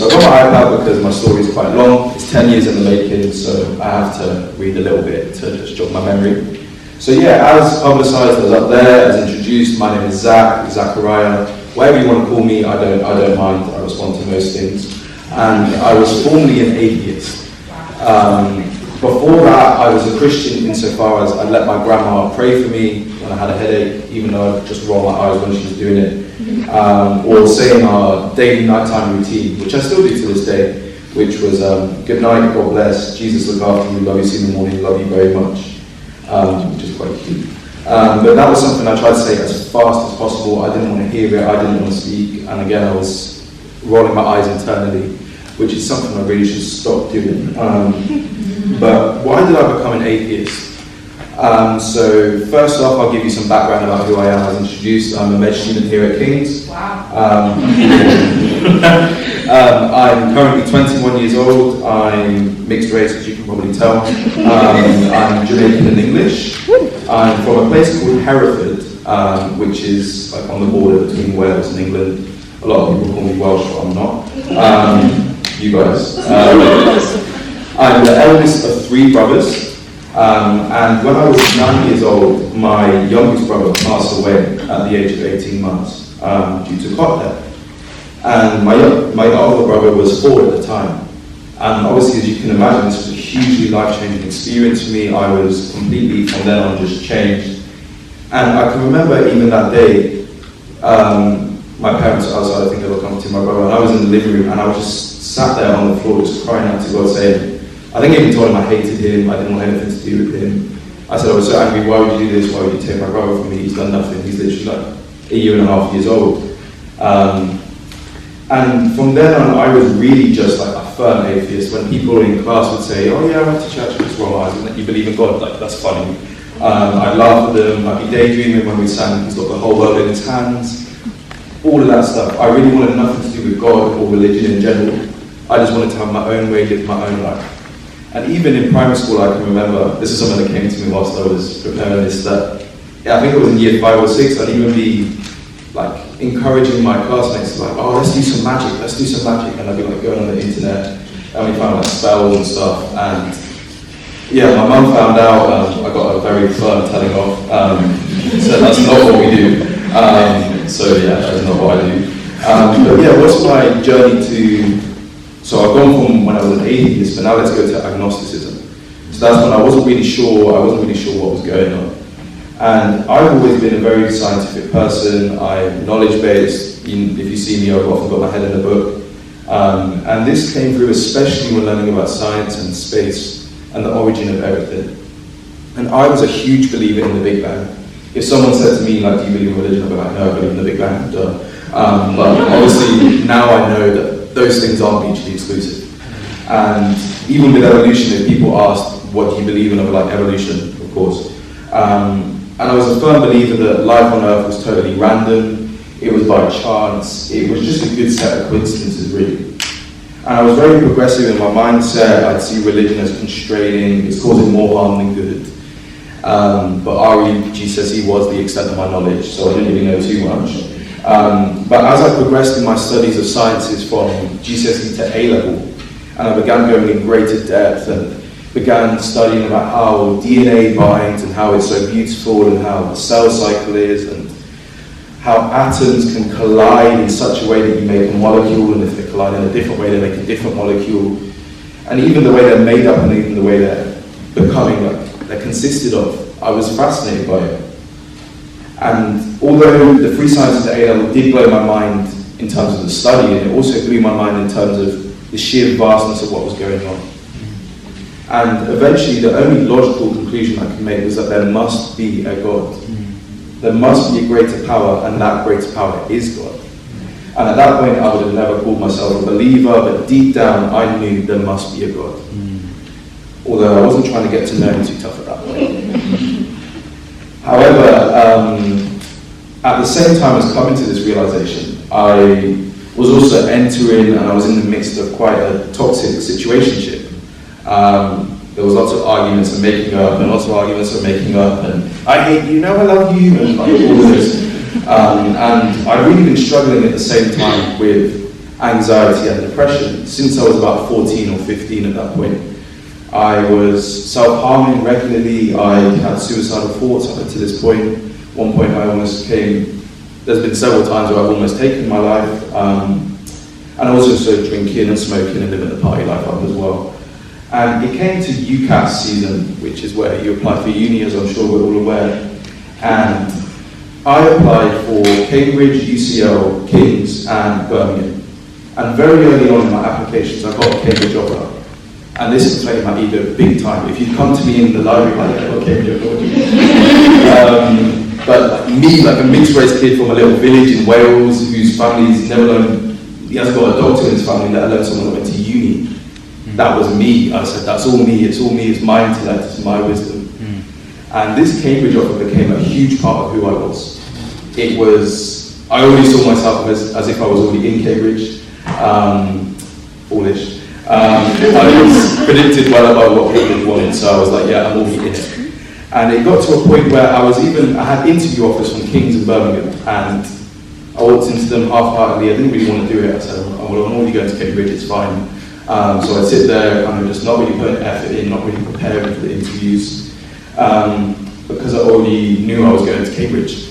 So I got my iPad because my story is quite long. It's 10 years in the making, so I have to read a little bit to just jog my memory. So yeah, as publicised, as up there, as introduced, my name is Zachariah. Whatever you want to call me, I don't mind. I respond to most things. And I was formerly an atheist. Before that, I was a Christian insofar as I'd let my grandma pray for me when I had a headache, even though I'd just roll my eyes when she was doing it. Or saying our daily nighttime routine, which I still do to this day, which was good night, God bless, Jesus look after you, love you, see you in the morning, love you very much, which is quite cute. But that was something I tried to say as fast as possible. I didn't want to hear it, I didn't want to speak, and again I was rolling my eyes internally, which is something I really should stop doing. But why did I become an atheist? So first off, I'll give you some background about who I am as introduced. I'm a med student here at King's. Wow. I'm currently 21 years old. I'm mixed race, as you can probably tell. I'm Jamaican and English. I'm from a place called Hereford, which is like on the border between Wales and England. A lot of people call me Welsh, but I'm not. You guys. I'm the eldest of 3 brothers. And when I was 9 years old, my youngest brother passed away at the age of 18 months due to clot death. And my older brother was 4 at the time. And obviously, as you can imagine, this was a hugely life-changing experience for me. I was completely, from then on, just changed. And I can remember even that day, my parents were outside, I think they were comforting my brother, and I was in the living room, and I was just sat there on the floor, just crying out to God, saying, I think I even told him I hated him, I didn't want anything to do with him. I said I was so angry, why would you do this, why would you take my brother from me, he's done nothing, he's literally like 1.5 years old. And from then on, I was really just like a firm atheist. When people in class would say, oh yeah, I went to church, it's wrong, isn't it? You believe in God, like that's funny. I'd laugh at them, I'd be daydreaming when we sang, he's got the whole world in his hands, all of that stuff. I really wanted nothing to do with God or religion in general. I just wanted to have my own way, live my own life. And even in primary school, I can remember, this is something that came to me whilst I was preparing this, that I think it was in year 5 or 6, I'd even be like encouraging my classmates to like, oh, let's do some magic. And I'd be like going on the internet and we found like spells and stuff. And yeah, my mum found out, I got a very firm telling off, so that's not what we do. So yeah, that is not what I do. But yeah, what's my journey to, so I've gone from when I was an atheist, but now let's go to agnosticism. So that's when I wasn't really sure what was going on. And I've always been a very scientific person, I'm knowledge-based. If you see me, I've often got my head in a book. And this came through especially when learning about science and space and the origin of everything. And I was a huge believer in the Big Bang. If someone said to me, like, do you believe in religion? I'd be like, no, I believe in the Big Bang, duh. But obviously now I know that those things aren't mutually exclusive. And even with evolution, if people asked, what do you believe in? I'd be like, evolution, of course. And I was a firm believer that life on Earth was totally random, it was by chance, it was just a good set of coincidences, really. And I was very progressive in my mindset. I'd see religion as constraining, it's causing more harm than good. But RE GCSE was the extent of my knowledge, so I didn't really know too much. But as I progressed in my studies of sciences from GCSE to A-level, and I began going in greater depth and began studying about how DNA binds and how it's so beautiful and how the cell cycle is and how atoms can collide in such a way that you make a molecule, and if they collide in a different way, they make a different molecule. And even the way they're made up and even the way they're becoming, like they're consisted of, I was fascinated by it. And although the free sciences at A-level did blow my mind in terms of the study, and it also blew my mind in terms of the sheer vastness of what was going on. And eventually the only logical conclusion I could make was that there must be a God. There must be a greater power, and that greater power is God. And at that point I would have never called myself a believer, but deep down I knew there must be a God. Although I wasn't trying to get to know him too tough at that point. However, at the same time as coming to this realization, I was also entering, and I was in the midst of quite a toxic situationship. There was lots of arguments and making up, and lots of arguments and making up, and I hate you, no I love you, and like all of this. And I've really been struggling at the same time with anxiety and depression. Since I was about 14 or 15 at that point, I was self-harming regularly. I had suicidal thoughts up until this point. One point I almost there's been several times where I've almost taken my life. And I was also drinking and smoking and living the party life up as well. And it came to UCAS season, which is where you apply for uni, as I'm sure we're all aware. And I applied for Cambridge, UCL, King's, and Birmingham. And very early on in my applications, I got a Cambridge offer. And this inflated my ego big time. If you'd come to me in the library, I'd like, okay, but like me, like a mixed-race kid from a little village in Wales, whose family's never known, he hasn't got a doctor in his family, let alone someone that went to uni. That was me. I said, that's all me, it's my intellect, it's my wisdom. And this Cambridge offer became a huge part of who I was. I already saw myself as if I was already in Cambridge, foolish. I was predicted well above what people wanted, so I was like, yeah, I'm already in it. And it got to a point where I had interview offers from King's and Birmingham, and I walked into them half-heartedly. I didn't really want to do it. I said, well, I'm already going to Cambridge, it's fine. So I'd sit there, kind of just not really putting effort in, not really preparing for the interviews, because I already knew I was going to Cambridge.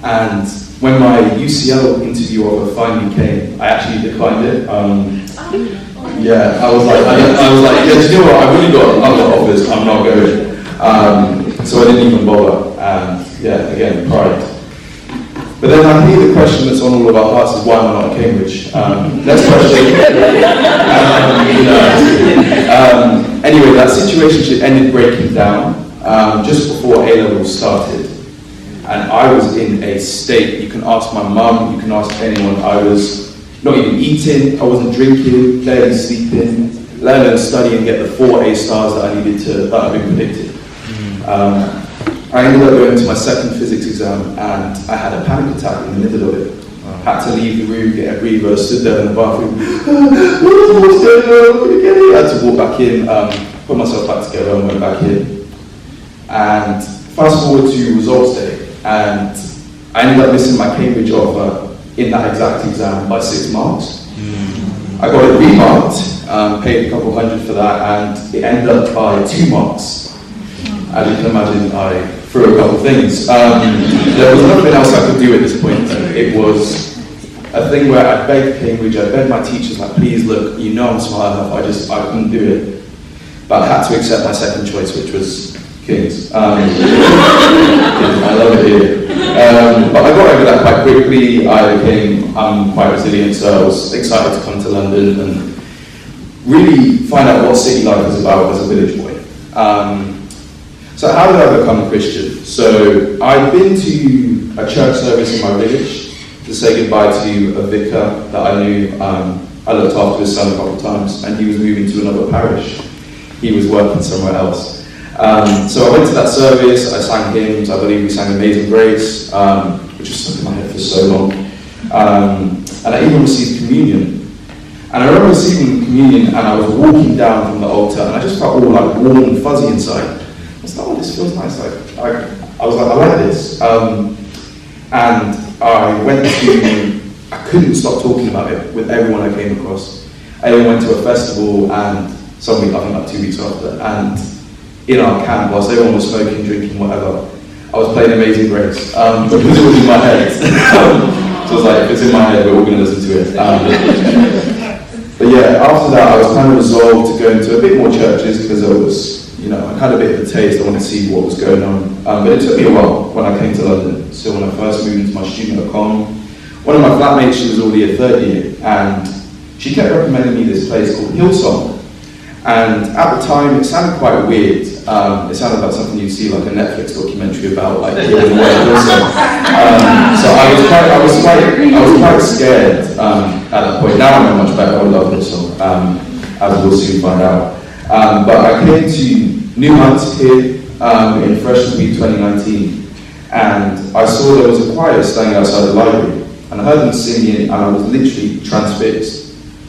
And when my UCL interview offer finally came, I actually declined it. Yeah, I was like, yeah, do you know what? I've really got other offers. I'm not going. So I didn't even bother. And yeah, again, pride. But then I hear the question that's on all of our hearts is, why am I not at Cambridge? Next question. Anyway, that situation ended breaking down just before A-levels started. And I was in a state, you can ask my mum, you can ask anyone, I was not even eating, I wasn't drinking, barely sleeping, let alone study and get the 4 A stars that I needed that had been predicted. I ended up going to my second physics exam and I had a panic attack in the middle of it. Had to leave the room, get a breather, stood there in the bathroom, what's going on? I had to walk back in, put myself back together and went back in. And fast forward to results day, and I ended up missing my Cambridge offer in that exact exam by 6 marks. I got it remarked, paid a couple hundred for that, and it ended up by 2 marks. As you can imagine, I threw a couple things. There was nothing else I could do at this point. It was a thing where I begged Cambridge, I begged my teachers, like, please look, you know I'm smart enough, I couldn't do it. But I had to accept my second choice, which was King's. I love it here. But I got over that quite quickly. I'm quite resilient, so I was excited to come to London and really find out what city life is about as a village boy. So how did I become a Christian? So I'd been to a church service in my village to say goodbye to a vicar that I knew. I looked after his son a couple of times, and he was moving to another parish. He was working somewhere else. So I went to that service, I sang hymns, I believe we sang Amazing Grace, which was stuck in my head for so long. And I even received communion. And I remember receiving communion and I was walking down from the altar and I just felt all like warm and fuzzy inside. I was like, oh, this feels nice. I was like, I like this. And I couldn't stop talking about it with everyone I came across. I even went to a festival and something, I think like 2 weeks after, and in our camp, whilst everyone was smoking, drinking, whatever, I was playing Amazing Grace, because it was in my head. So I was like, if it's in my head, we're all going to listen to it. But yeah, after that, I was kind of resolved to go into a bit more churches, because I was, I had a bit of a taste, I wanted to see what was going on. But it took me a while when I came to London. So when I first moved into my student accom, one of my flatmates, she was already a third year, and she kept recommending me this place called Hillsong. And at the time, it sounded quite weird. It sounded like something you'd see like a Netflix documentary about, like giving away Hillsong. So I was quite scared at that point. Now I know much better. I love Hillsong, as we'll soon find out. But I came to New Heights here in Freshers Week 2019, and I saw there was a choir standing outside the library, and I heard them singing, and I was literally transfixed.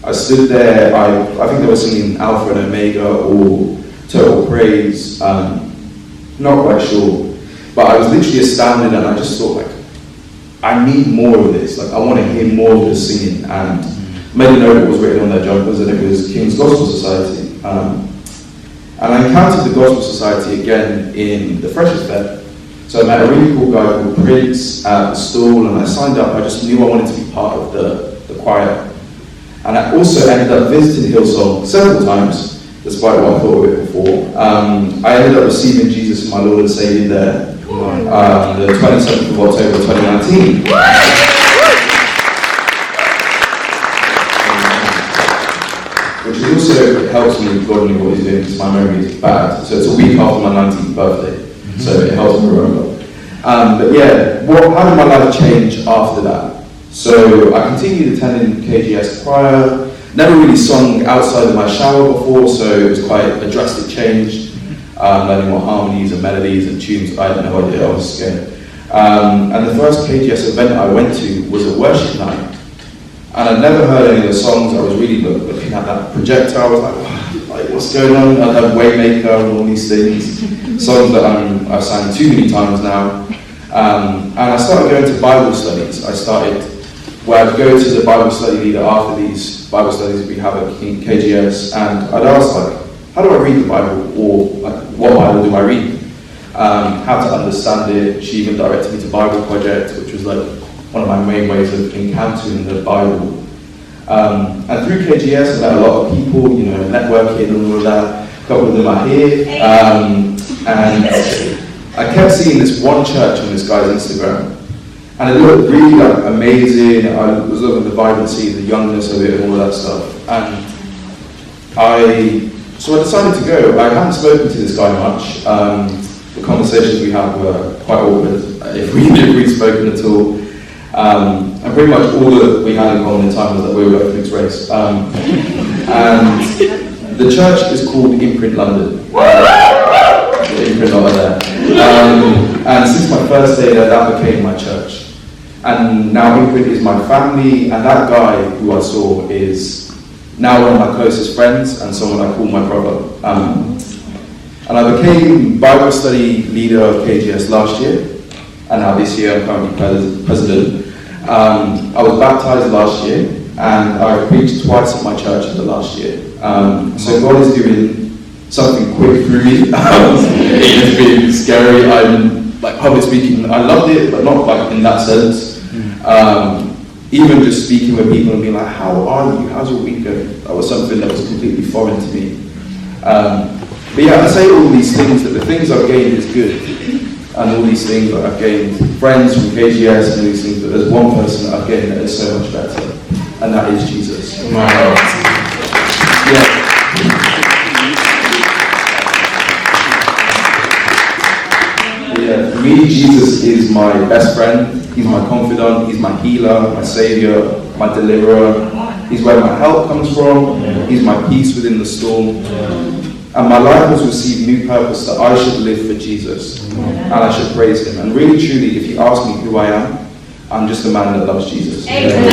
I stood there, I think they were singing Alpha and Omega or Total Praise, not quite sure. But I was literally astounded and I just thought, like, I need more of this. Like, I want to hear more of the singing. And made a note of what was written on their jumpers, and it was King's Gospel Society. And I encountered the Gospel Society again in the Freshers Fair. So I met a really cool guy called Prince at the stall, and I signed up. I just knew I wanted to be part of the choir. And I also ended up visiting Hillsong several times, despite what I thought of it before. I ended up receiving Jesus as my Lord and Saviour there, the 27th of October 2019. Which is also helps me with God knowing what He's doing because my memory is bad. So it's a week after my 19th birthday, so it helps me remember. But yeah, how did my life change after that? So I continued attending KGS choir, never really sung outside of my shower before, so it was quite a drastic change, learning what harmonies and melodies and tunes. I had no idea, I was scared. And the first KGS event I went to was a worship night. And I'd never heard any of the songs. I was really looking at that projector. I was like, what's going on? I'd have Waymaker and all these things. Songs that I've sang too many times now. And I started going to Bible studies. Where I'd go to the Bible study leader after these Bible studies we have at KGS, and I'd ask, how do I read the Bible? Or what Bible do I read? How to understand it. She even directed me to Bible Project, which was one of my main ways of encountering the Bible. And through KGS, I met a lot of people, networking and all of that. A couple of them are here. And I kept seeing this one church on this guy's Instagram. And it looked really amazing. I was looking at the vibrancy, the youngness of it and all of that stuff. And so I decided to go. I hadn't spoken to this guy much. The conversations we had were quite awkward, if we'd spoken at all. And pretty much all that we had in common in time was that we were both mixed race. And the church is called Imprint London. The Imprint over there. And since my first day there, that became my church. And now Imprint is my family, and that guy who I saw is now one of my closest friends and someone I call my brother. And I became Bible study leader of KGS last year, and now this year I'm currently president. I was baptized last year, and I preached twice at my church in the last year. So God is doing something quick through me. It has been scary. Public speaking, I loved it, but not in that sense. Even just speaking with people and being like, how are you? How's your week going? That was something that was completely foreign to me. But yeah, I say all these things, that the things I've gained is good. And all these things that I've gained, friends from KGS and all these things, but there's one person that I've gained that is so much better, and that is Jesus. For me, Jesus is my best friend. He's my confidant. He's my healer, my savior, my deliverer. He's where my help comes from. He's my peace within the storm. And my life has received new purpose that I should live for Jesus. And I should praise Him. And really, truly, if you ask me who I am, I'm just a man that loves Jesus. Amen.